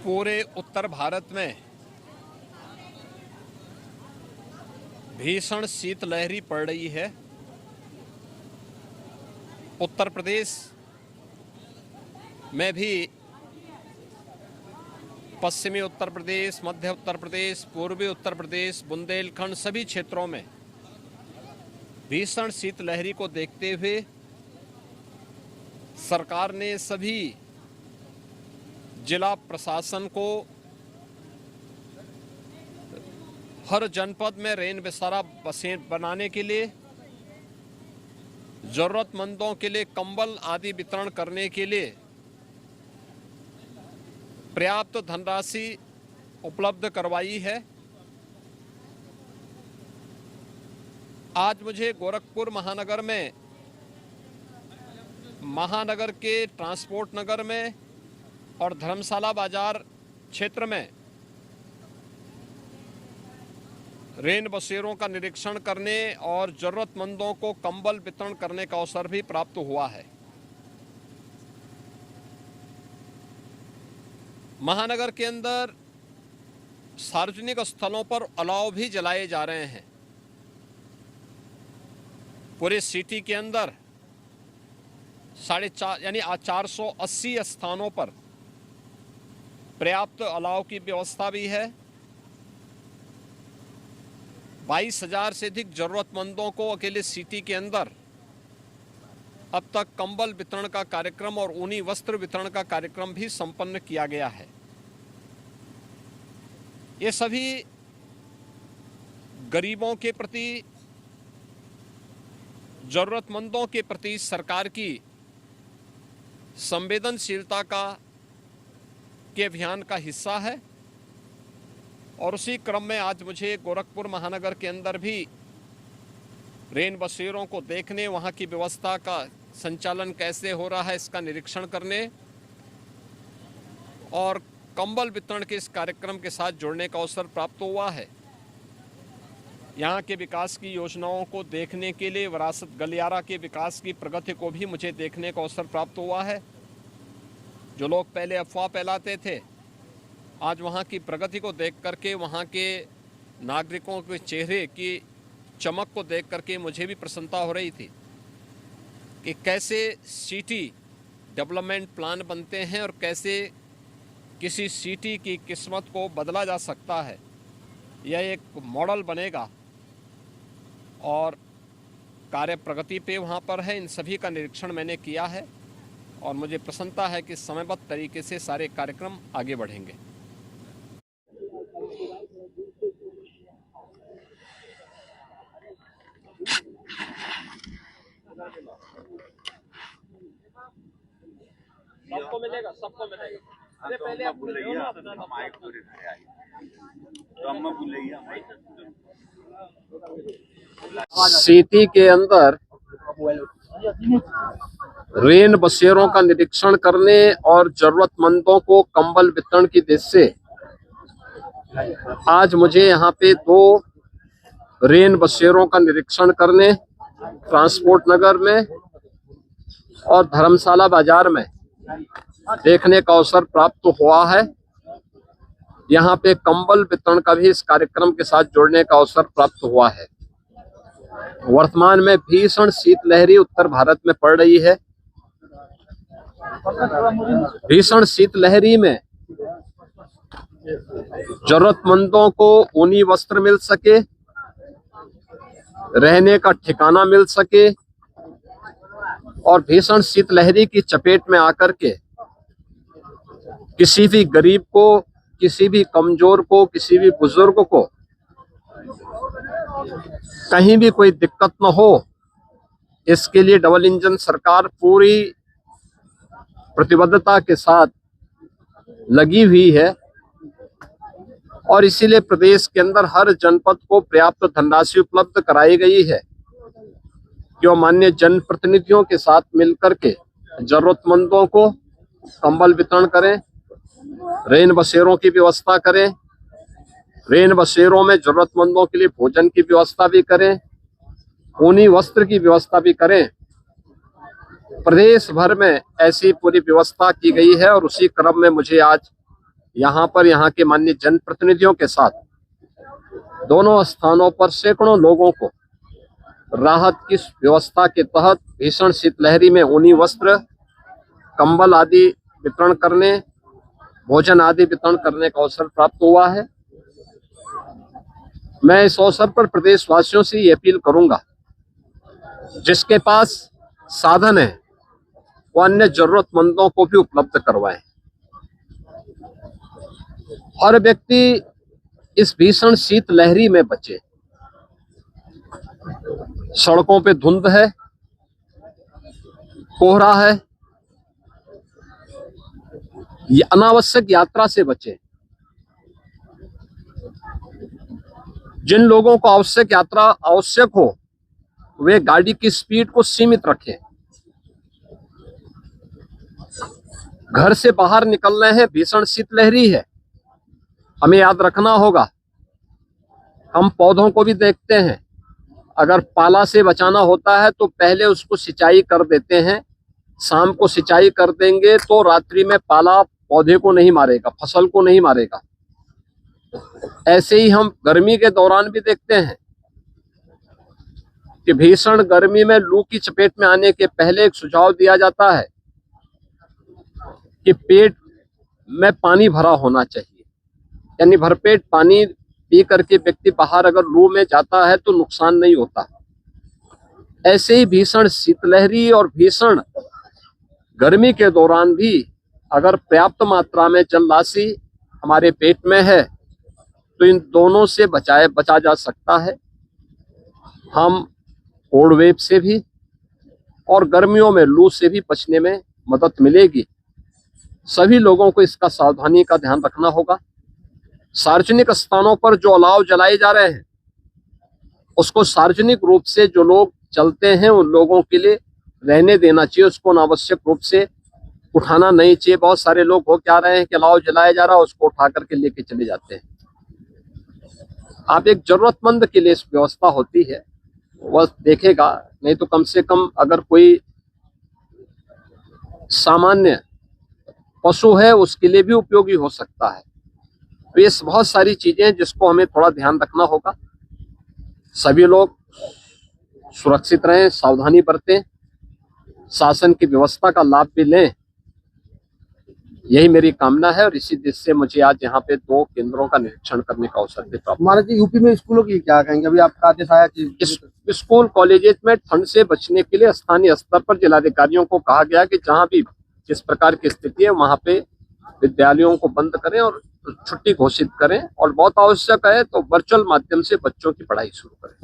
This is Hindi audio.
पूरे उत्तर भारत में भीषण शीतलहरी पड़ रही है। उत्तर प्रदेश में भी पश्चिमी उत्तर प्रदेश, मध्य उत्तर प्रदेश, पूर्वी उत्तर प्रदेश, बुंदेलखंड सभी क्षेत्रों में भीषण शीतलहरी को देखते हुए सरकार ने सभी जिला प्रशासन को हर जनपद में रेन बसेरा बनाने के लिए, जरूरतमंदों के लिए कंबल आदि वितरण करने के लिए पर्याप्त धनराशि उपलब्ध करवाई है। आज मुझे गोरखपुर महानगर के ट्रांसपोर्ट नगर में और धर्मशाला बाजार क्षेत्र में रेन बसेरों का निरीक्षण करने और जरूरतमंदों को कंबल वितरण करने का अवसर भी प्राप्त हुआ है। महानगर के अंदर सार्वजनिक स्थलों पर अलाव भी जलाए जा रहे हैं। पूरे सिटी के अंदर 480 स्थानों पर पर्याप्त अलाव की व्यवस्था भी है। 22,000 से अधिक जरूरतमंदों को अकेले सिटी के अंदर अब तक कंबल वितरण का कार्यक्रम और ऊनी वस्त्र वितरण का कार्यक्रम भी संपन्न किया गया है। ये सभी गरीबों के प्रति, जरूरतमंदों के प्रति सरकार की संवेदनशीलता के अभियान का हिस्सा है। और उसी क्रम में आज मुझे गोरखपुर महानगर के अंदर भी रेन बसेरों को देखने, वहां की व्यवस्था का संचालन कैसे हो रहा है इसका निरीक्षण करने और कंबल वितरण के इस कार्यक्रम के साथ जुड़ने का अवसर प्राप्त हुआ है। यहाँ के विकास की योजनाओं को देखने के लिए विरासत गलियारा के विकास की प्रगति को भी मुझे देखने का अवसर प्राप्त हुआ है। जो लोग पहले अफवाह फैलाते थे, आज वहाँ की प्रगति को देख करके, वहाँ के नागरिकों के चेहरे की चमक को देख करके मुझे भी प्रसन्नता हो रही थी कि कैसे सिटी डेवलपमेंट प्लान बनते हैं और कैसे किसी सिटी की किस्मत को बदला जा सकता है। यह एक मॉडल बनेगा और कार्य प्रगति पे वहाँ पर है। इन सभी का निरीक्षण मैंने किया है और मुझे प्रसन्नता है कि समयबद्ध तरीके से सारे कार्यक्रम आगे बढ़ेंगे। सबको मिलेगा, सबको मिलेगा। अरे पहले आप बोल रही हैं माइक पूरे घर आई तो हम बोल रही हैं सिटी के अंदर रेन बसेरों का निरीक्षण करने और जरूरतमंदों को कंबल वितरण की दृष्टि से आज मुझे यहाँ पे 2 रेन बसेरों का निरीक्षण करने ट्रांसपोर्ट नगर में और धर्मशाला बाजार में देखने का अवसर प्राप्त हुआ है। यहाँ पे कंबल वितरण का भी इस कार्यक्रम के साथ जोड़ने का अवसर प्राप्त हुआ है। वर्तमान में भीषण शीतलहरी उत्तर भारत में पड़ रही है। भीषण शीतलहरी में जरूरतमंदों को ऊनी वस्त्र मिल सके, रहने का ठिकाना मिल सके और भीषण शीतलहरी की चपेट में आकर के किसी भी गरीब को, किसी भी कमजोर को, किसी भी बुजुर्ग को कहीं भी कोई दिक्कत न हो, इसके लिए डबल इंजन सरकार पूरी प्रतिबद्धता के साथ लगी हुई है। और इसीलिए प्रदेश के अंदर हर जनपद को पर्याप्त धनराशि उपलब्ध कराई गई है कि वो माननीय जनप्रतिनिधियों के साथ मिलकर के जरूरतमंदों को कंबल वितरण करें, रेन बसेरों की व्यवस्था करें, रेन बसेरों में जरूरतमंदों के लिए भोजन की व्यवस्था भी करें, ऊनी वस्त्र की व्यवस्था भी करें। प्रदेश भर में ऐसी पूरी व्यवस्था की गई है और उसी क्रम में मुझे आज यहाँ पर यहाँ के माननीय जनप्रतिनिधियों के साथ दोनों स्थानों पर सैकड़ों लोगों को राहत की व्यवस्था के तहत भीषण शीतलहरी में ऊनी वस्त्र, कंबल आदि वितरण करने, भोजन आदि वितरण करने का अवसर प्राप्त हुआ है। मैं इस अवसर पर प्रदेशवासियों से ये अपील करूंगा, जिसके पास साधन है वो अन्य जरूरतमंदों को भी उपलब्ध करवाएं। हर व्यक्ति इस भीषण शीतलहरी में बचे। सड़कों पे धुंध है, कोहरा है, ये अनावश्यक यात्रा से बचे। जिन लोगों को आवश्यक यात्रा आवश्यक हो वे गाड़ी की स्पीड को सीमित रखें। घर से बाहर निकल रहे हैं, भीषण शीतलहरी है, हमें याद रखना होगा। हम पौधों को भी देखते हैं, अगर पाला से बचाना होता है तो पहले उसको सिंचाई कर देते हैं। शाम को सिंचाई कर देंगे तो रात्रि में पाला पौधे को नहीं मारेगा, फसल को नहीं मारेगा। ऐसे ही हम गर्मी के दौरान भी देखते हैं कि भीषण गर्मी में लू की चपेट में आने के पहले एक सुझाव दिया जाता है कि पेट में पानी भरा होना चाहिए, यानी भरपेट पानी पी करके व्यक्ति बाहर अगर लू में जाता है तो नुकसान नहीं होता। ऐसे ही भीषण शीतलहरी और भीषण गर्मी के दौरान भी अगर पर्याप्त मात्रा में जल राशि हमारे पेट में है तो इन दोनों से बचा जा सकता है। हम कोल्ड वेव से भी और गर्मियों में लू से भी बचने में मदद मिलेगी। सभी लोगों को इसका सावधानी का ध्यान रखना होगा। सार्वजनिक स्थानों पर जो अलाव जलाए जा रहे हैं उसको सार्वजनिक रूप से जो लोग चलते हैं उन लोगों के लिए रहने देना चाहिए, उसको अनावश्यक रूप से उठाना नहीं चाहिए। बहुत सारे लोग हो क्या रहे हैं कि अलाव जलाया जा रहा है उसको उठा करके लेके चले जाते हैं। आप एक जरूरतमंद के लिए इस व्यवस्था होती है वह देखेगा, नहीं तो कम से कम अगर कोई सामान्य पशु है उसके लिए भी उपयोगी हो सकता है। तो ये बहुत सारी चीजें जिसको हमें थोड़ा ध्यान रखना होगा। सभी लोग सुरक्षित रहें, सावधानी बरतें, शासन की व्यवस्था का लाभ भी लें, यही मेरी कामना है। और इसी दृष्टि से मुझे आज यहाँ पे 2 केंद्रों का निरीक्षण करने का अवसर भी प्राप्त। हमारे जी यूपी में स्कूलों की क्या कहेंगे? अभी आपका आदेश आया कि स्कूल कॉलेजेस में ठंड से बचने के लिए स्थानीय स्तर पर जिलाधिकारियों को कहा गया कि जहाँ भी जिस प्रकार की स्थिति है वहाँ पे विद्यालयों को बंद करें और छुट्टी घोषित करें, और बहुत आवश्यक है तो वर्चुअल माध्यम से बच्चों की पढ़ाई शुरू करें।